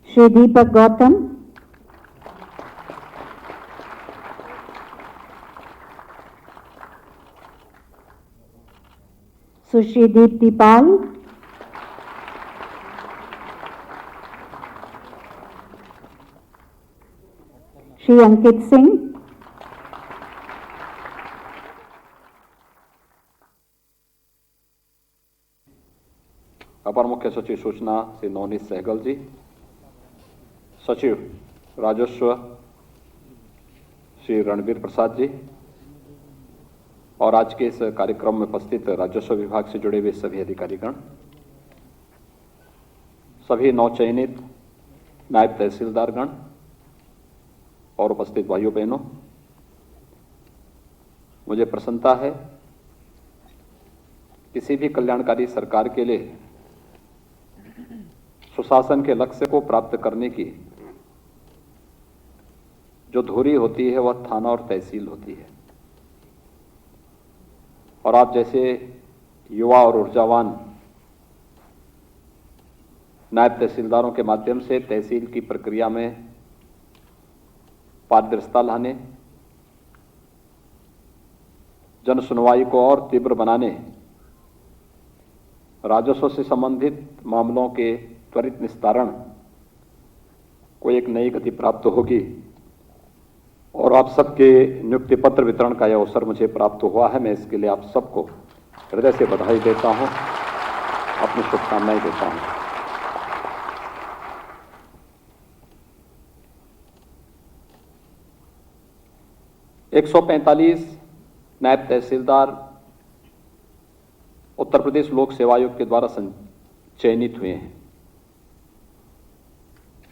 श्री दीपक गौतम, सुश्री दीप्ति पाल, श्री अंकित सिंह, अपर मुख्य सचिव सूचना श्री नवनीत सहगल जी, सचिव राजस्व श्री रणबीर प्रसाद जी और आज के इस कार्यक्रम में उपस्थित राजस्व विभाग से जुड़े हुए सभी अधिकारीगण, सभी नवचयनित नायब तहसीलदारगण और उपस्थित भाइयों बहनों, मुझे प्रसन्नता है किसी भी कल्याणकारी सरकार के लिए सुशासन के लक्ष्य को प्राप्त करने की जो धुरी होती है वह थाना और तहसील होती है। और आप जैसे युवा और ऊर्जावान नायब तहसीलदारों के माध्यम से तहसील की प्रक्रिया में पारदर्शिता लाने, जन सुनवाई को और तीव्र बनाने, राजस्व से संबंधित मामलों के त्वरित निस्तारण को एक नई गति प्राप्त होगी और आप सबके नियुक्ति पत्र वितरण का यह अवसर मुझे प्राप्त हुआ है। मैं इसके लिए आप सबको हृदय से बधाई देता हूं, अपनी शुभकामनाएं देता हूं। एक 145 नायब तहसीलदार उत्तर प्रदेश लोक सेवा आयोग के द्वारा चयनित हुए हैं,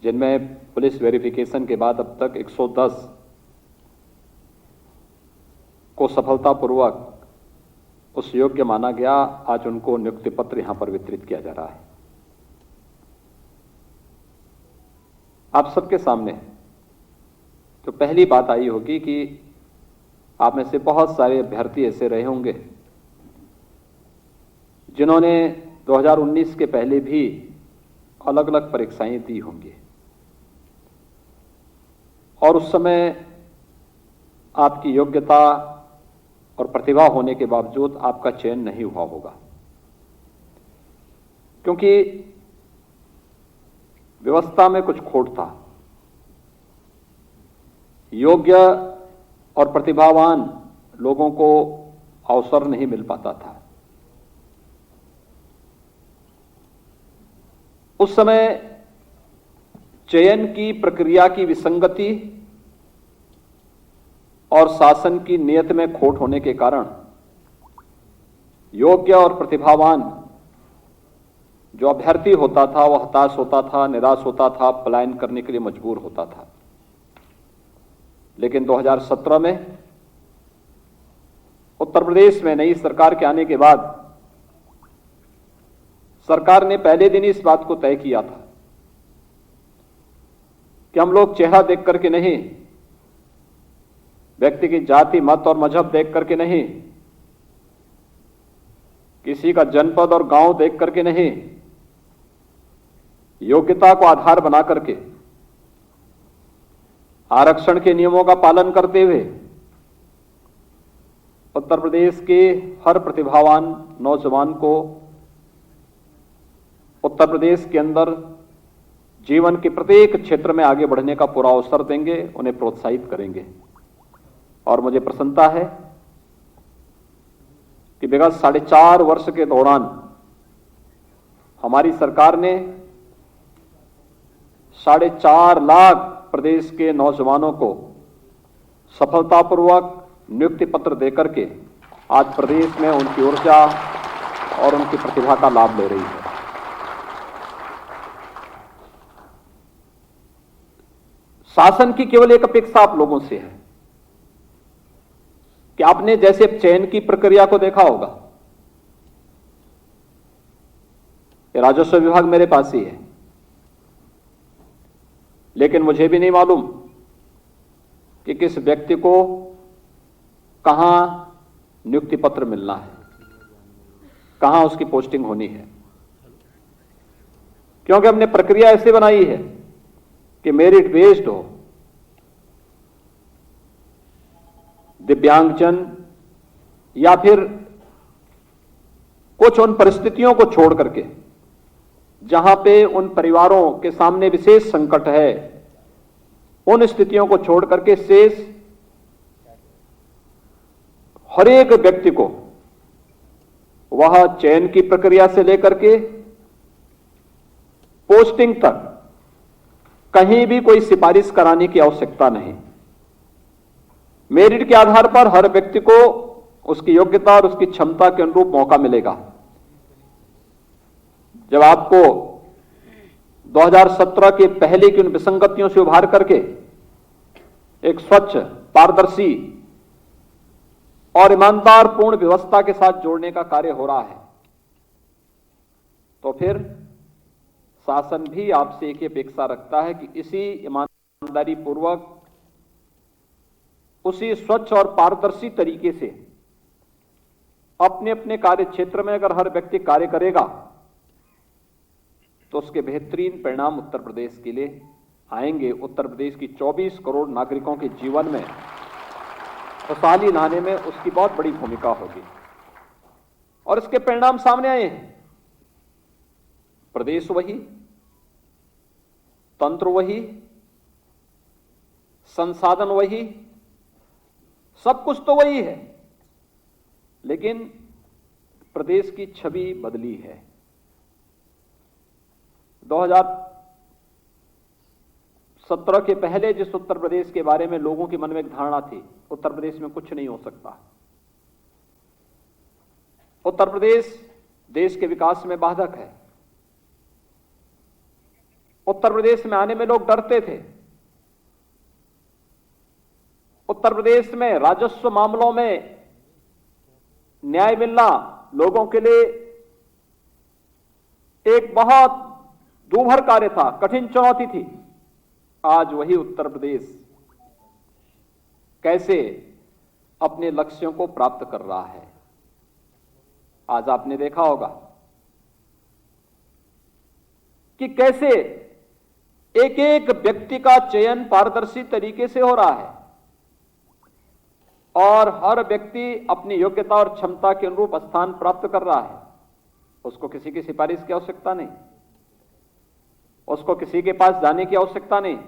जिनमें पुलिस वेरिफिकेशन के बाद अब तक 110 को सफलतापूर्वक उस योग्य माना गया। आज उनको नियुक्ति पत्र यहां पर वितरित किया जा रहा है। आप सबके सामने तो पहली बात आई होगी कि आप में से बहुत सारे अभ्यर्थी ऐसे रहे होंगे जिन्होंने 2019 के पहले भी अलग अलग परीक्षाएं दी होंगी और उस समय आपकी योग्यता और प्रतिभा होने के बावजूद आपका चयन नहीं हुआ होगा, क्योंकि व्यवस्था में कुछ खोट था। योग्य और प्रतिभावान लोगों को अवसर नहीं मिल पाता था। उस समय चयन की प्रक्रिया की विसंगति और शासन की नीयत में खोट होने के कारण योग्य और प्रतिभावान जो अभ्यर्थी होता था वह हताश होता था, निराश होता था, पलायन करने के लिए मजबूर होता था। लेकिन 2017 में उत्तर प्रदेश में नई सरकार के आने के बाद सरकार ने पहले दिन ही इस बात को तय किया था कि हम लोग चेहरा देख करके नहीं, व्यक्ति की जाति, मत और मजहब देख करके नहीं, किसी का जनपद और गांव देख करके नहीं, योग्यता को आधार बना करके आरक्षण के नियमों का पालन करते हुए उत्तर प्रदेश के हर प्रतिभावान नौजवान को उत्तर प्रदेश के अंदर जीवन के प्रत्येक क्षेत्र में आगे बढ़ने का पूरा अवसर देंगे, उन्हें प्रोत्साहित करेंगे। और मुझे प्रसन्नता है कि विगत 4.5 वर्ष के दौरान हमारी सरकार ने 4.5 लाख प्रदेश के नौजवानों को सफलतापूर्वक नियुक्ति पत्र देकर के आज प्रदेश में उनकी ऊर्जा और उनकी प्रतिभा का लाभ ले रही है। शासन की केवल एक अपेक्षा आप लोगों से है कि आपने जैसे चयन की प्रक्रिया को देखा होगा, राजस्व विभाग मेरे पास ही है, लेकिन मुझे भी नहीं मालूम कि किस व्यक्ति को कहां नियुक्ति पत्र मिलना है, कहां उसकी पोस्टिंग होनी है, क्योंकि हमने प्रक्रिया ऐसे बनाई है कि मेरिट बेस्ड हो, दिव्यांगजन या फिर कुछ उन परिस्थितियों को छोड़ करके जहां पे उन परिवारों के सामने विशेष संकट है, उन स्थितियों को छोड़ करके शेष हर एक व्यक्ति को वह चयन की प्रक्रिया से लेकर के पोस्टिंग तक कहीं भी कोई सिफारिश कराने की आवश्यकता नहीं। मेरिट के आधार पर हर व्यक्ति को उसकी योग्यता और उसकी क्षमता के अनुरूप मौका मिलेगा। जब आपको 2017 के पहले की उन विसंगतियों से उभार करके एक स्वच्छ, पारदर्शी और ईमानदार पूर्ण व्यवस्था के साथ जोड़ने का कार्य हो रहा है, तो फिर शासन भी आपसे एक ही अपेक्षा रखता है कि इसी ईमानदारी पूर्वक, उसी स्वच्छ और पारदर्शी तरीके से अपने अपने कार्य क्षेत्र में अगर हर व्यक्ति कार्य करेगा तो उसके बेहतरीन परिणाम उत्तर प्रदेश के लिए आएंगे। उत्तर प्रदेश की 24 करोड़ नागरिकों के जीवन में खुशहाली लाने में उसकी बहुत बड़ी भूमिका होगी और इसके परिणाम सामने आए हैं। प्रदेश वही, तंत्र वही, संसाधन वही, सब कुछ तो वही है, लेकिन प्रदेश की छवि बदली है। 2017 के पहले जिस उत्तर प्रदेश के बारे में लोगों के मन में एक धारणा थी, उत्तर प्रदेश में कुछ नहीं हो सकता, उत्तर प्रदेश देश के विकास में बाधक है, उत्तर प्रदेश में आने में लोग डरते थे, उत्तर प्रदेश में राजस्व मामलों में न्याय मिलना लोगों के लिए एक बहुत दूभर कार्य था, कठिन चुनौती थी। आज वही उत्तर प्रदेश कैसे अपने लक्ष्यों को प्राप्त कर रहा है। आज आपने देखा होगा कि कैसे एक एक व्यक्ति का चयन पारदर्शी तरीके से हो रहा है और हर व्यक्ति अपनी योग्यता और क्षमता के अनुरूप स्थान प्राप्त कर रहा है। उसको किसी की सिफारिश की आवश्यकता नहीं, उसको किसी के पास जाने की आवश्यकता नहीं,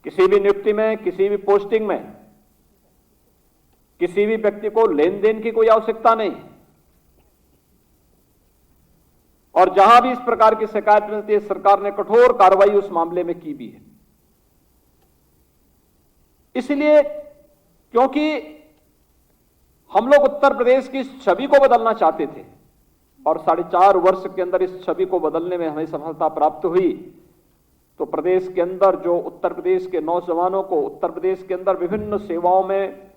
किसी भी नियुक्ति में, किसी भी पोस्टिंग में किसी भी व्यक्ति को लेन देन की कोई आवश्यकता नहीं। और जहां भी इस प्रकार की शिकायत मिलती है, सरकार ने कठोर कार्रवाई उस मामले में की भी है। इसलिए क्योंकि हम लोग उत्तर प्रदेश की छवि को बदलना चाहते थे और 4.5 वर्ष के अंदर इस छवि को बदलने में हमें सफलता प्राप्त हुई, तो प्रदेश के अंदर जो उत्तर प्रदेश के नौजवानों को उत्तर प्रदेश के अंदर विभिन्न सेवाओं में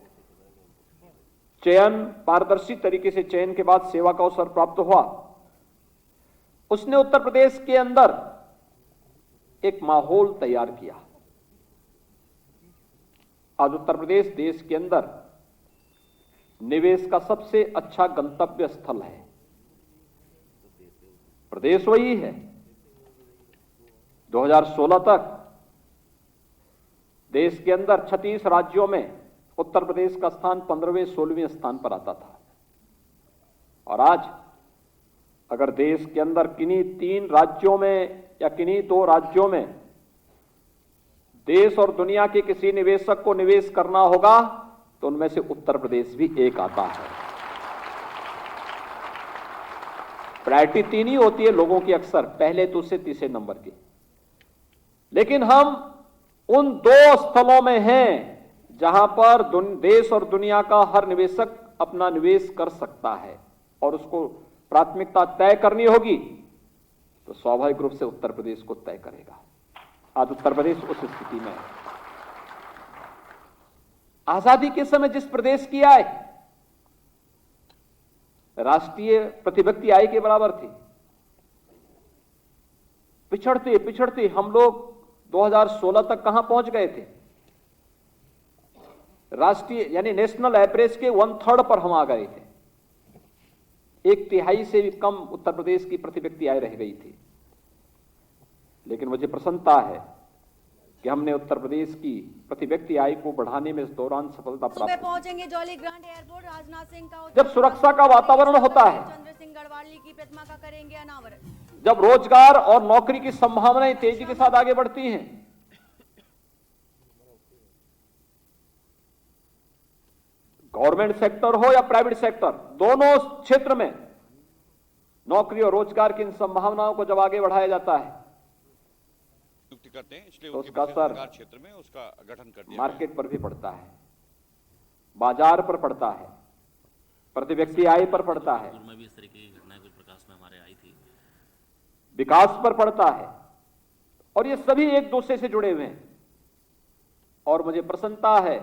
चयन, पारदर्शी तरीके से चयन के बाद सेवा का अवसर प्राप्त हुआ, उसने उत्तर प्रदेश के अंदर एक माहौल तैयार किया। आज उत्तर प्रदेश देश के अंदर निवेश का सबसे अच्छा गंतव्य स्थल है। प्रदेश वही है। 2016 तक देश के अंदर 36 राज्यों में उत्तर प्रदेश का स्थान 15वें 16वें स्थान पर आता था और आज अगर देश के अंदर किन्हीं 3 राज्यों में या किन्हीं 2 राज्यों में देश और दुनिया के किसी निवेशक को निवेश करना होगा तो उनमें से उत्तर प्रदेश भी एक आता है। प्रायोरिटी 3 ही होती है लोगों की अक्सर, पहले, दूसरे, तीसरे नंबर की, लेकिन हम उन 2 स्थलों में हैं जहां पर देश और दुनिया का हर निवेशक अपना निवेश कर सकता है और उसको प्राथमिकता तय करनी होगी तो स्वाभाविक रूप से उत्तर प्रदेश को तय करेगा। आज उत्तर प्रदेश उस स्थिति में है। आजादी के समय जिस प्रदेश की आय राष्ट्रीय प्रतिभक्ति आय के बराबर थी, पिछड़ते पिछड़ते हम लोग 2016 तक कहां पहुंच गए थे? राष्ट्रीय यानी नेशनल एवरेज के 1/3 पर हम आ गए थे। 1/3 से भी कम उत्तर प्रदेश की प्रति व्यक्ति आय रह गई थी। लेकिन मुझे प्रसन्नता है कि हमने उत्तर प्रदेश की प्रति व्यक्ति आय को बढ़ाने में इस दौरान सफलता सुबह प्राप्त की। पहुंचेंगे jolly grant airport. Rajnath Singh का जब सुरक्षा का वातावरण होता है, चंद्र सिंह गढ़वाली की प्रतिमा का करेंगे अनावरण। जब रोजगार और नौकरी की संभावनाएं तेजी के साथ आगे बढ़ती हैं, गवर्नमेंट सेक्टर हो या प्राइवेट सेक्टर, दोनों क्षेत्र में नौकरी और रोजगार की इन संभावनाओं को जब आगे बढ़ाया जाता है नियुक्ति करते हैं, इसलिए तो उनके उसका असर सरकार क्षेत्र में उसका गठन कर दिया मार्केट पर भी पड़ता है, बाजार पर पड़ता है, प्रति व्यक्ति आय पर पड़ता है, में भी इस तरह की घटनाएं कुछ प्रकाश में हमारे आई थी। विकास पर पड़ता है, और ये सभी एक दूसरे से जुड़े हुए हैं। और मुझे प्रसन्नता है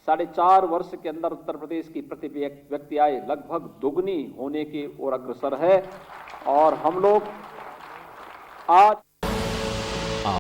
4.5 वर्ष के अंदर उत्तर प्रदेश की प्रति व्यक्ति आय लगभग दुगनी होने की ओर अग्रसर है, और हम लोग आज